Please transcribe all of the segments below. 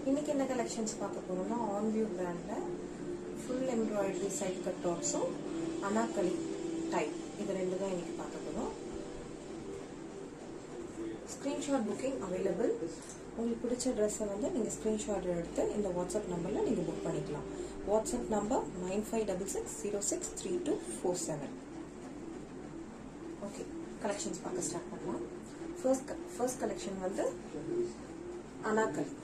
இன்னைக்கு என்ன கலெக்ஷன்ஸ் பார்க்க போறோம்னா ஆன் வியூ பிராண்ட்ல ஃபுல் எம்ப்ராய்டரி சைட் கட் டாப்ஸும் அனார்கலி டைப் இது ரெண்டு தான் இன்னைக்கு பார்க்க போறோம். Screenshot booking available. உங்களுக்கு பிடிச்ச ட்ரெஸ்ஸை வந்து நீங்கள் ஸ்க்ரீன்ஷாட் எடுத்து இந்த வாட்ஸ்அப் நம்பரில் நீங்கள் புக் பண்ணிக்கலாம். WhatsApp number 9566063247. ஓகே, கலெக்ஷன்ஸ் பார்க்க ஸ்டார்ட் பண்ணலாம். ஃபர்ஸ்ட் கலெக்ஷன் வந்து அனார்கலி.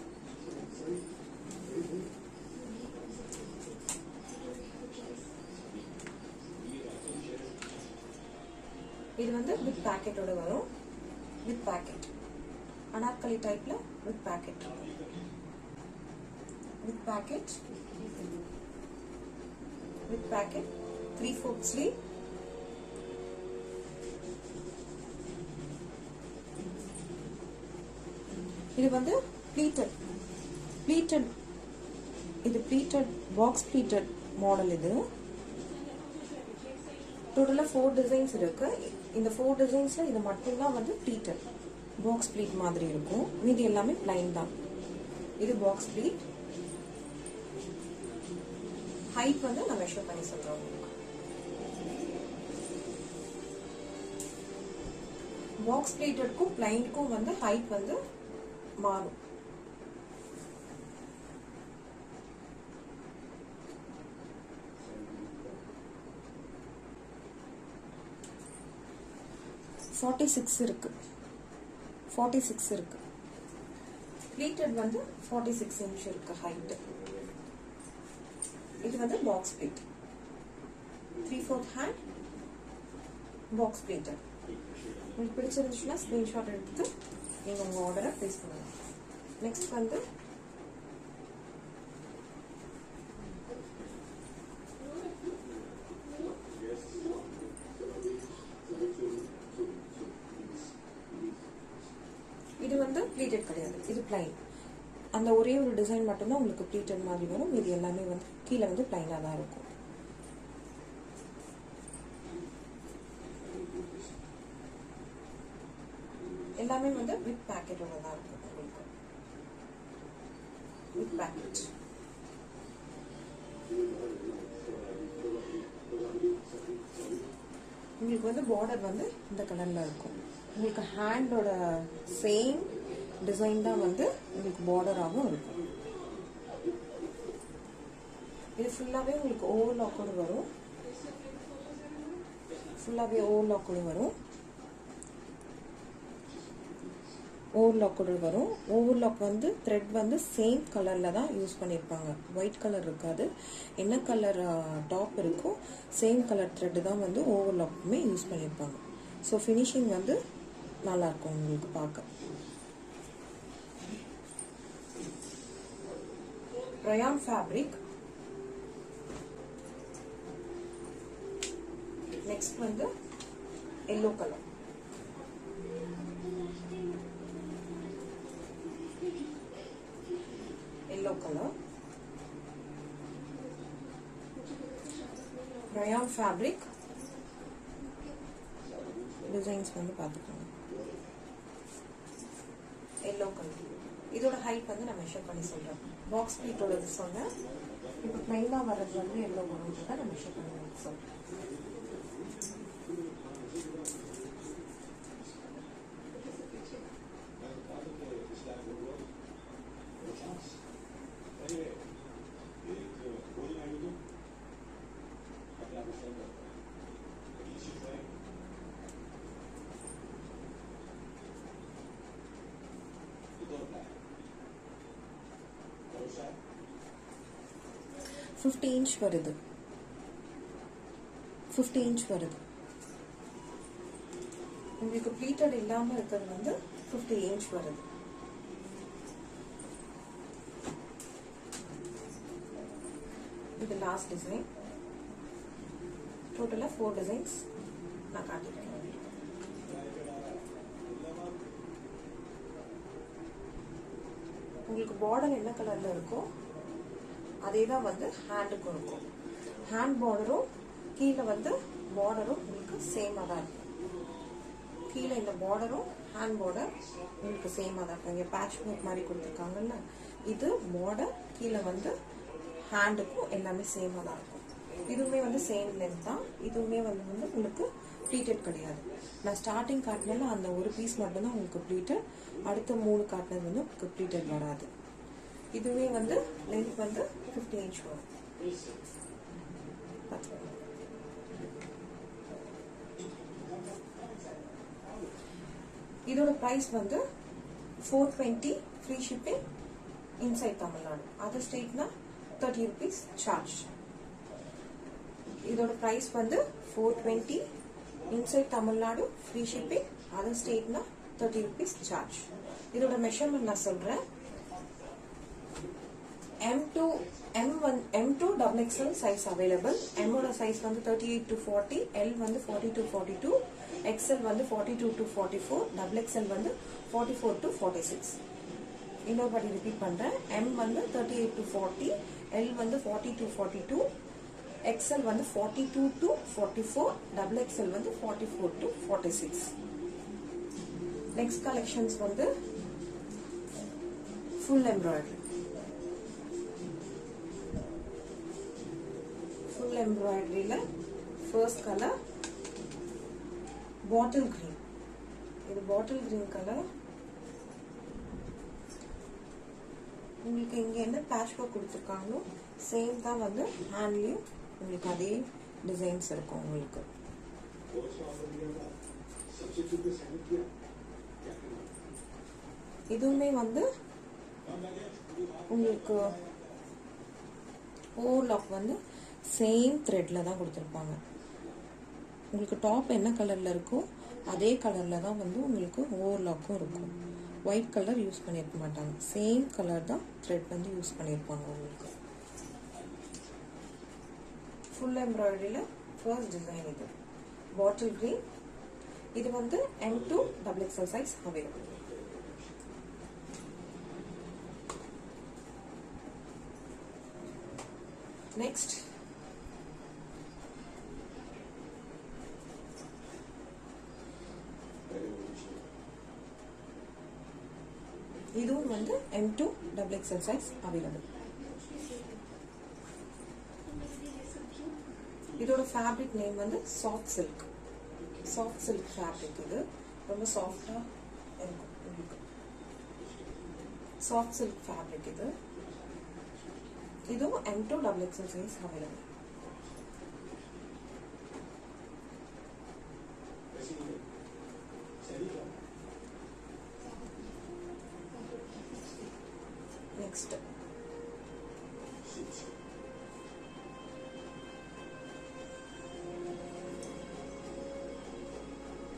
இது வந்து வித் பேக்கெட்டோட வரும். வித் பேக்கெட் அனார்கலி டைப்ல with packet. With packet 3/4 sleeve. இது வந்து pleated இது pleated பாக்ஸ் pleated மாடல். இது டோட்டலா 4 டிசைன்ஸ் இருக்கு. இந்த 4 டிசைன்ஸ்ல இது மட்டும் தான் வந்து pleated பாக்ஸ் ப்ளீட் மாதிரி இருக்கும். மீதி எல்லாமே plain தான். இது பாக்ஸ் ப்ளீட். ஹைட் வந்து நான் மெஷர் பண்ணி சொல்றேன். பாக்ஸ் ப்ளீட்டட்க்கும் பிளைன்க்கும் வந்து ஹைட் வந்து மாறும். இருக்கு. 46 இருக்கு. ப்ளீட்டட் வந்து 46 இன்ச் இருக்கு ஹைட். இது வந்து box pleat 3/4 hand box pleated. உங்களுக்கு பிடிச்சிருந்துச்சுன்னா ஸ்கிரீன்ஷாட் எடுத்து நீங்க உங்க ஆர்டரை பிளேஸ் பண்ணுங்க. நெக்ஸ்ட் வந்து இது வந்து ப்ளீட்டட் கிடையாது. இது பிளைன். அந்த ஒரே ஒரு டிசைன் மட்டும்தான் உங்களுக்கு ப்ளீட்டட் மாதிரி வரும். இது எல்லாமே வந்து கீழே வந்து பிளைனா தான் இருக்கும். எல்லாமே வந்து வித் பேக்கெட்டோட தான் இருக்கும். உங்களுக்கு வித் பேக்கெட். உங்களுக்கு வந்து பார்டர் வந்து இந்த கலர்ல இருக்கும். உங்களுக்கு ஹேண்டோட சேம் டிசைன் தான் வந்து உங்களுக்கு பார்டராகவும் இருக்கும். இது ஃபுல்லாவே உங்களுக்கு ஓவர்லாக்கோட வரும். ஃபுல்லாவே ஓவர்லாக்கோட வரும். ஓவர்லாக் வந்து த்ரெட் வந்து சேம் கலர்ல தான் யூஸ் பண்ணியிருப்பாங்க. ஒயிட் கலர் இருக்காது. என்ன கலர் டாப் இருக்கோ சேம் கலர் த்ரெட் தான் வந்து ஓவர்லாக்குமே யூஸ் பண்ணியிருப்பாங்க. ஸோ ஃபினிஷிங் வந்து நல்லா இருக்கும் உங்களுக்கு பார்க்க. Rayon fabric. நெக்ஸ்ட் வந்து yellow colour. Rayon fabric designs வந்து பார்த்துக்கோங்க. Yellow colour. இதோட ஹைட் வந்து நான் மெஷர் பண்ணி சொல்றேன். பாக்ஸ் ப்ளீட்டோட சொன்னேன். இப்போ பிளைனா வர்றது வந்து எல்லோ கலர் தான் நான் மெஷர் பண்ணி சொல்றேன். இன்ச் வருது. 50 இன்ச் வருது. உங்களுக்கு ப்ளீட்டட் இல்லாம இருக்கிறது வந்து 50 இன்ச் வருது. இது லாஸ்ட் டிசைன். டோட்டலா 4 டிசைன்ஸ் நான் காட்டிட்டேன். உங்களுக்கு பார்டர் என்ன கலர்ல இருக்கோ அதே தான் வந்து ஹேண்டுக்கும் இருக்கும். ஹேண்ட் பார்டரும் கீழே வந்து பார்டரும் உங்களுக்கு சேமா தான் இருக்கும். கீழே இந்த பார்டரும் ஹேண்ட் பார்டர் உங்களுக்கு சேமா தான் இருக்கும். இங்கே பேட்ச் ஒர்க் மாதிரி கொடுத்துருக்காங்கல்ல, இது border, கீழே வந்து ஹேண்டுக்கும் எல்லாமே சேமாக தான் இருக்கும். இதுவுமே வந்து சேம் லென்த் தான். இதுவுமே வந்து உங்களுக்கு ப்ளீட்டட் கிடையாது. நான் ஸ்டார்டிங் காட்டினால அந்த ஒரு பீஸ் மட்டும்தான் உங்களுக்கு ப்ளீட்டட். அடுத்த 3 காட்டினது வந்து உங்களுக்கு ப்ளீட்டட் வராது. இதுவே வந்து லென்த் வந்து 50 inch வரும். இதோட பிரைஸ் வந்து 420 free shipping inside Tamil Nadu. Other ஸ்டேட்னா 30 rupees சார்ஜ். இதோட பிரைஸ் வந்து 420 inside Tamil Nadu free shipping. Other ஸ்டேட்னா 30 rupees சார்ஜ். இதோட மெஷர்மெண்ட் நான் சொல்றேன். M2 double XL size available. M ஓட size வந்து 38 to 40, L வந்து 40 to 42, XL வந்து 42 to 44, double XL வந்து 44 to 46. இன்னொரு வாட்டி ரிப்பீட் பண்றேன். M வந்து 38 to 40, L வந்து 40 to 42, XL வந்து 42 to 44, double XL வந்து 44 to 46. Next collections வந்து full embroidery. Full embroidery la first color bottle green. இது bottle green color. உங்களுக்கு இங்க என்ன பேட்ச் ஒர்க் கொடுத்திருக்காங்களோ சேம் தான் வந்து ஹேண்ட்லயும் உங்களுக்கு அதே டிசைன்ஸ் இருக்கும் உங்களுக்கு. இதுவுமே வந்து உங்களுக்கு ஓவர்லாக் வந்து சேம் த்ரெட்ல தான் கொடுத்துருப்பாங்க. உங்களுக்கு டாப் என்ன கலர்ல இருக்கோ அதே கலர்ல தான் வந்து உங்களுக்கு ஓவர்லாக்கும் இருக்கும். ஒயிட் கலர் யூஸ் பண்ணிருக்க மாட்டாங்க. சேம் கலர் தான் த்ரெட் வந்து யூஸ் பண்ணிருப்பாங்க உங்களுக்கு. ஃபுல் எம்ப்ராய்டரியில ஃபர்ஸ்ட் டிசைன் இது பாட்டில் கிரீன். இது வந்து M2 double XL size available. Next இதுவும் வந்து M2 double XL size available. இதோட ஃபேப்ரிக் நேம் வந்து soft silk. Soft silk fabric. இது ரொம்ப சாஃப்டா இருக்கும் உங்களுக்கு. சாஃப்ட் சில்க் ஃபேப்ரிக் இது. இதுவும் M2 double XL size available. Next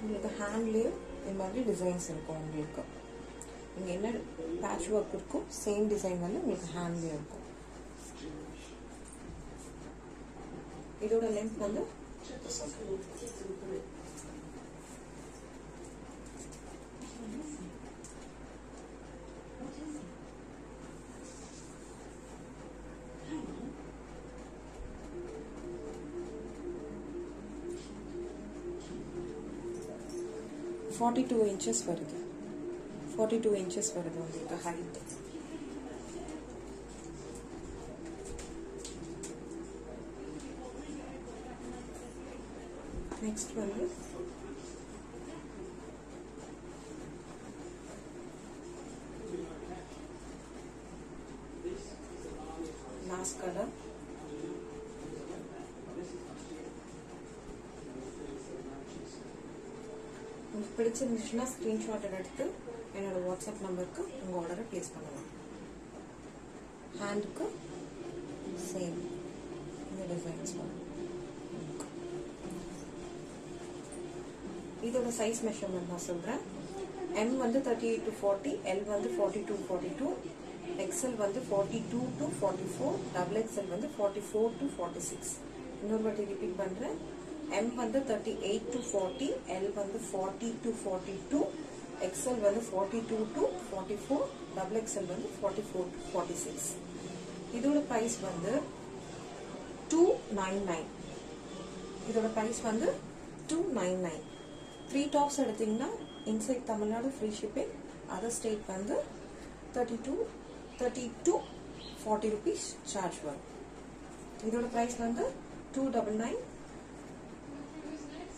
உங்களுக்கு ஹேண்ட்லயும் இந்த மாதிரி டிசைன்ஸ் இருக்கும். உங்களுக்கு இங்க என்ன பேட்ச் ஒர்க் இருக்கும் சேம் டிசைன் வந்து உங்களுக்கு ஹேண்ட்லயும் இருக்கும். இதோட லென்த் வந்து $42 inches வருது. 42 inches வருது உங்களுக்கு ஹைட். நெக்ஸ்ட் வந்து லாஸ்ட் கலர். உங்களுக்கு பிடிச்சிருந்துச்சுன்னா ஸ்கிரீன்ஷாட் எடுத்து என்னோட வாட்ஸ்அப் நம்பருக்கு உங்கள் ஆர்டரை ப்ளேஸ் பண்ணலாம். ஹேண்டுக்கு சேம் இந்த டிசைன்ஸ் வரும். இதோட சைஸ் மெஷர்மெண்ட் நான் சொல்கிறேன். M வந்து 38 to 40, L வந்து 40 to 42, XL வந்து 42 to 44, double XL வந்து 44 to 46. இன்னொரு வாட்டி ரிப்பீட் பண்ணுறேன். M வந்து 38 to 40, L வந்து 40 to 42, XL வந்து 42 to 44, double XL வந்து 44 to 46. இதோட பிரைஸ் வந்து 299. இதோட பிரைஸ் வந்து 299. 3 டாப்ஸ் எடுத்தீங்கன்னா inside Tamil Nadu free shipping. Other state வந்து 32 30 to 40 rupees சார்ஜ் வரும். இதோட ப்ரைஸ் வந்து 299.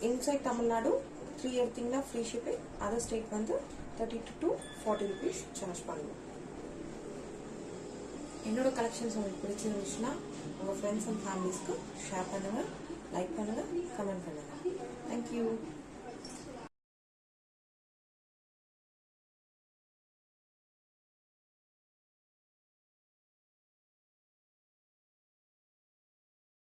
இன்சைட் தமிழ்நாடு 3 எடுத்தீங்கன்னா ஃப்ரீ ஷிப்பிங். அதர் ஸ்டேட் வந்து 30 to 40 rupees சார்ஜ் பண்ணுவோம். என்னோட கலெக்ஷன்ஸ் உங்களுக்கு பிடிச்சிருந்துச்சுன்னா உங்கள் ஃப்ரெண்ட்ஸ் அண்ட் ஃபேமிலிஸ்க்கு ஷேர் பண்ணுங்கள், லைக் பண்ணுங்கள், கமெண்ட் பண்ணுங்கள். தேங்க்யூ.